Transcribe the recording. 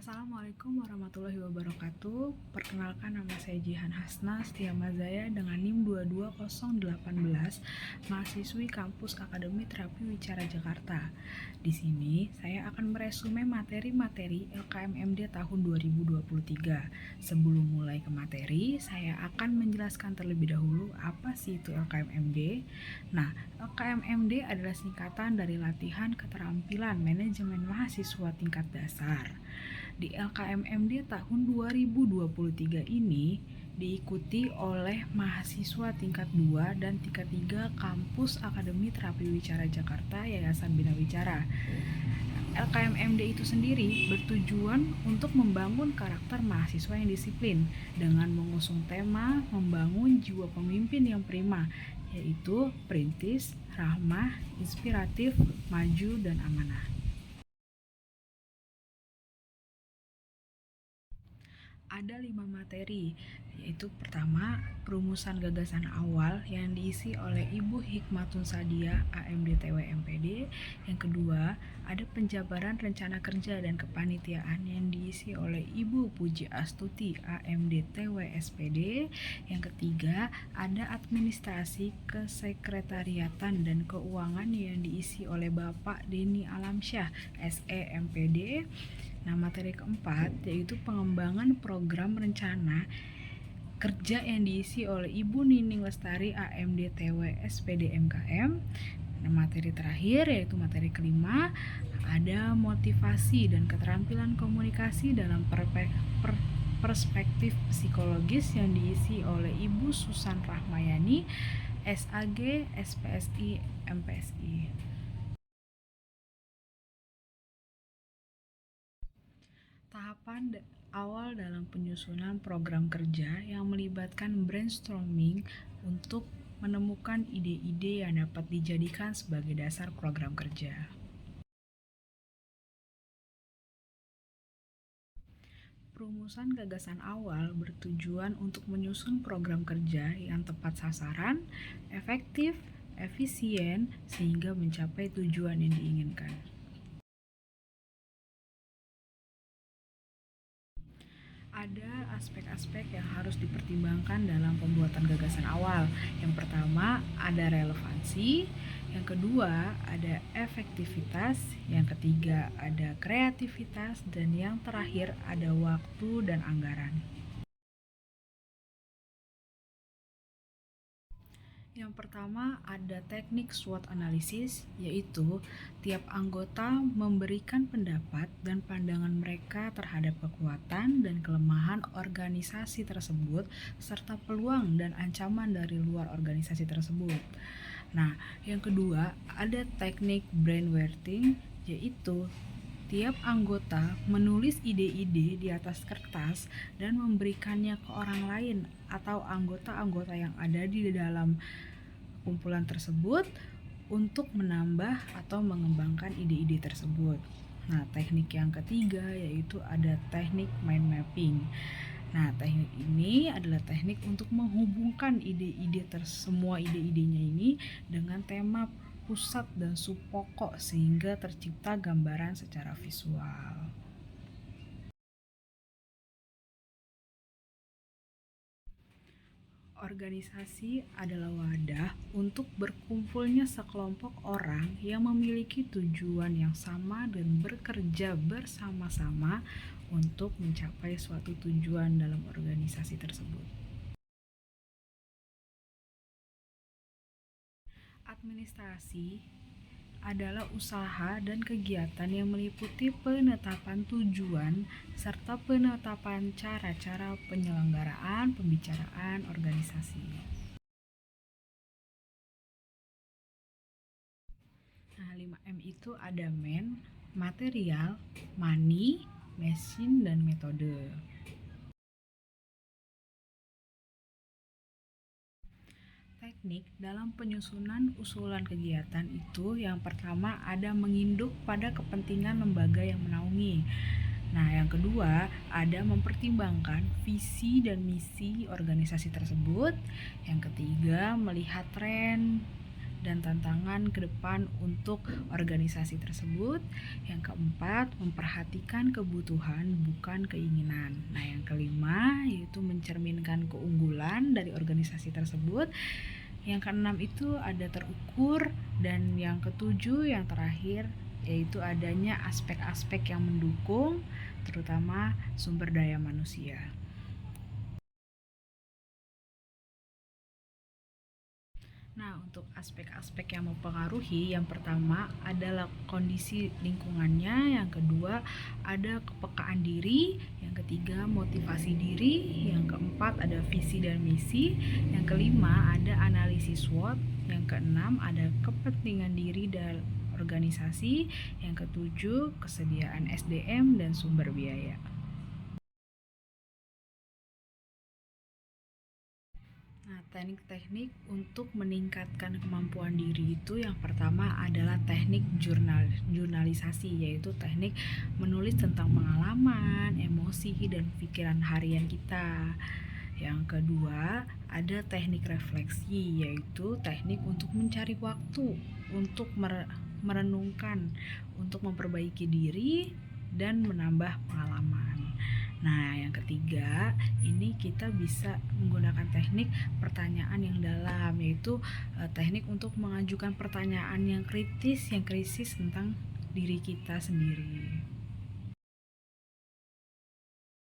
Assalamualaikum warahmatullahi wabarakatuh. Perkenalkan, nama saya Jihan Hasna Setia Mazaya dengan NIM 22018, mahasiswi kampus Akademi Terapi Wicara Jakarta. Di sini saya akan meresume materi-materi LKMMD tahun 2023. Sebelum mulai ke materi, saya akan menjelaskan terlebih dahulu apa sih itu LKMMD. Nah, LKMMD adalah singkatan dari Latihan Keterampilan Manajemen Mahasiswa Tingkat Dasar. Di LKMMD tahun 2023 ini diikuti oleh mahasiswa tingkat 2 dan tingkat 3 kampus Akademi Terapi Wicara Jakarta Yayasan Bina Wicara. LKMMD itu sendiri bertujuan untuk membangun karakter mahasiswa yang disiplin dengan mengusung tema membangun jiwa pemimpin yang prima, yaitu perintis, ramah, inspiratif, maju, dan amanah. Ada 5 materi, yaitu pertama, perumusan gagasan awal yang diisi oleh Ibu Hikmatun Sadia, AMD TW MPD. Yang kedua, ada penjabaran rencana kerja dan kepanitiaan yang diisi oleh Ibu Puji Astuti, AMD TW SPD. Yang ketiga, ada administrasi kesekretariatan dan keuangan yang diisi oleh Bapak Denny Alamsyah, SE MPD. Nah, materi keempat yaitu pengembangan program rencana kerja yang diisi oleh Ibu Nining Lestari, AMD TW SPD MKM. Nah, materi terakhir yaitu materi kelima, ada motivasi dan keterampilan komunikasi dalam perspektif psikologis yang diisi oleh Ibu Susan Rahmayani, SAG SPSI MPSI. Tahapan awal dalam penyusunan program kerja yang melibatkan brainstorming untuk menemukan ide-ide yang dapat dijadikan sebagai dasar program kerja. Perumusan gagasan awal bertujuan untuk menyusun program kerja yang tepat sasaran, efektif, efisien, sehingga mencapai tujuan yang diinginkan. Ada aspek-aspek yang harus dipertimbangkan dalam pembuatan gagasan awal. Yang pertama, ada relevansi. Yang kedua, ada efektivitas. Yang ketiga, ada kreativitas. Dan yang terakhir, ada waktu dan anggaran. Yang pertama, ada teknik SWOT analisis, yaitu tiap anggota memberikan pendapat dan pandangan mereka terhadap kekuatan dan kelemahan organisasi tersebut serta peluang dan ancaman dari luar organisasi tersebut. Nah, yang kedua, ada teknik brainwriting, yaitu tiap anggota menulis ide-ide di atas kertas dan memberikannya ke orang lain atau anggota-anggota yang ada di dalam kumpulan tersebut untuk menambah atau mengembangkan ide-ide tersebut. Nah, teknik yang ketiga yaitu ada teknik mind mapping. Nah, teknik ini adalah teknik untuk menghubungkan semua ide-idenya ini dengan tema pusat dan subpokok sehingga tercipta gambaran secara visual. Organisasi adalah wadah untuk berkumpulnya sekelompok orang yang memiliki tujuan yang sama dan bekerja bersama-sama untuk mencapai suatu tujuan dalam organisasi tersebut. Administrasi adalah usaha dan kegiatan yang meliputi penetapan tujuan serta penetapan cara-cara penyelenggaraan pembicaraan organisasi. Nah, 5M itu ada man, material, money, mesin, dan metode. Teknik dalam penyusunan usulan kegiatan itu yang pertama ada menginduk pada kepentingan lembaga yang menaungi. Nah, yang kedua ada mempertimbangkan visi dan misi organisasi tersebut. Yang ketiga melihat tren dan tantangan ke depan untuk organisasi tersebut. Yang keempat, memperhatikan kebutuhan bukan keinginan. Nah, yang kelima yaitu mencerminkan keunggulan dari organisasi tersebut. Yang keenam itu ada terukur, dan yang ketujuh yang terakhir yaitu adanya aspek-aspek yang mendukung, terutama sumber daya manusia. Nah, untuk aspek-aspek yang mempengaruhi, yang pertama adalah kondisi lingkungannya, yang kedua ada kepekaan diri, yang ketiga motivasi diri, yang keempat ada visi dan misi, yang kelima ada analisis SWOT, yang keenam ada kepentingan diri dan organisasi, yang ketujuh kesediaan SDM dan sumber biaya. Nah, teknik-teknik untuk meningkatkan kemampuan diri itu yang pertama adalah teknik jurnalisasi, yaitu teknik menulis tentang pengalaman, emosi, dan pikiran harian kita. Yang kedua, ada teknik refleksi, yaitu teknik untuk mencari waktu untuk merenungkan, untuk memperbaiki diri dan menambah pengalaman. Nah, yang ketiga, ini kita bisa menggunakan teknik pertanyaan yang dalam, yaitu teknik untuk mengajukan pertanyaan yang kritis, yang krisis tentang diri kita sendiri.